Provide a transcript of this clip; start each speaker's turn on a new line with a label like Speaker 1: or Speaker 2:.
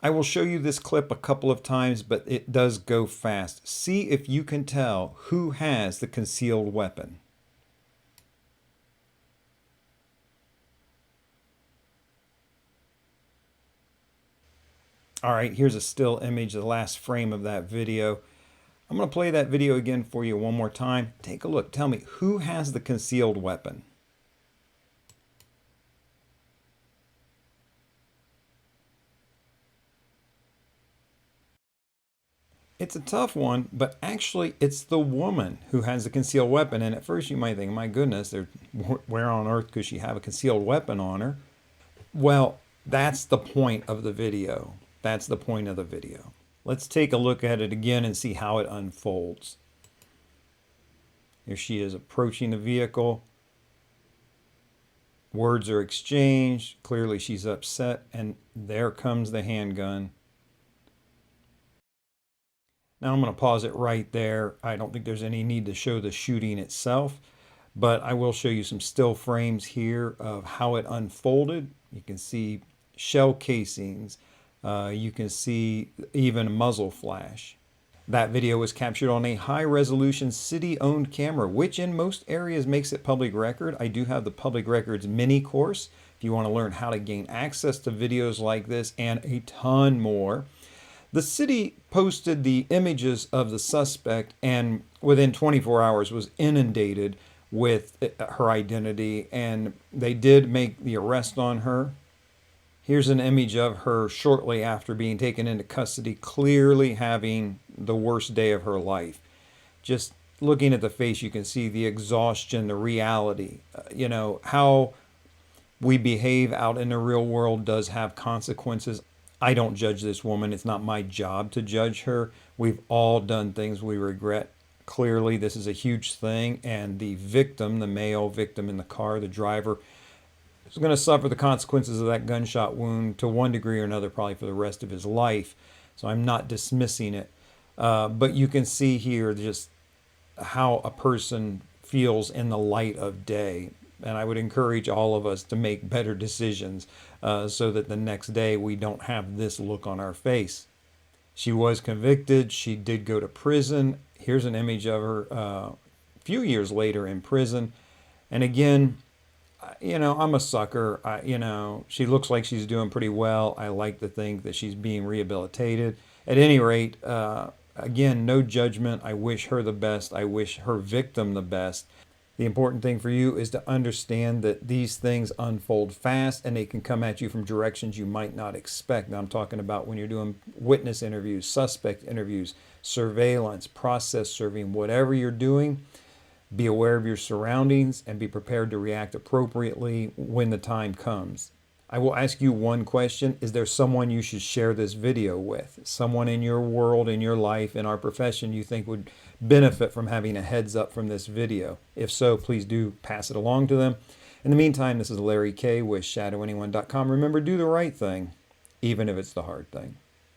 Speaker 1: I will show you this clip a couple of times, but it does go fast. See if you can tell who has the concealed weapon. All right, here's a still image, the last frame of that video. I'm going to play that video again for you one more time. Take a look. Tell me, who has the concealed weapon? It's a tough one, but actually it's the woman who has the concealed weapon. And at first you might think, my goodness, where on earth could she have a concealed weapon on her? Well, that's the point of the video. That's the point of the video. Let's take a look at it again and see how it unfolds. Here she is approaching the vehicle. Words are exchanged. Clearly she's upset, and there comes the handgun. Now I'm going to pause it right there. I don't think there's any need to show the shooting itself, but I will show you some still frames here of how it unfolded. You can see shell casings. You can see even a muzzle flash. That video was captured on a high-resolution city-owned camera, which in most areas makes it public record. I do have the public records mini course if you want to learn how to gain access to videos like this and a ton more. The city posted the images of the suspect and within 24 hours was inundated with her identity, and they did make the arrest on her. Here's an image of her shortly after being taken into custody, clearly having the worst day of her life. Just looking at the face, you can see the exhaustion, the reality. You know, how we behave out in the real world does have consequences. I don't judge this woman. It's not my job to judge her. We've all done things we regret. Clearly, this is a huge thing, and the victim, the male victim in the car, the driver, is going to suffer the consequences of that gunshot wound to one degree or another, probably for the rest of his life. So I'm not dismissing it. But you can see here just how a person feels in the light of day. And I would encourage all of us to make better decisions so that the next day we don't have this look on our face. She was convicted. She did go to prison. Here's an image of her a few years later in prison. And again, you know, I'm a sucker. You know, she looks like she's doing pretty well. I like to think that she's being rehabilitated. At any rate, again, no judgment. I wish her the best. I wish her victim the best. The important thing for you is to understand that these things unfold fast and they can come at you from directions you might not expect. Now, I'm talking about when you're doing witness interviews, suspect interviews, surveillance, process serving, whatever you're doing. Be aware of your surroundings and be prepared to react appropriately when the time comes. I will ask you one question. Is there someone you should share this video with? Someone in your world, in your life, in our profession you think would benefit from having a heads up from this video? If so, please do pass it along to them. In the meantime, this is Larry Kaye with ShadowAnyone.com. Remember, do the right thing, even if it's the hard thing.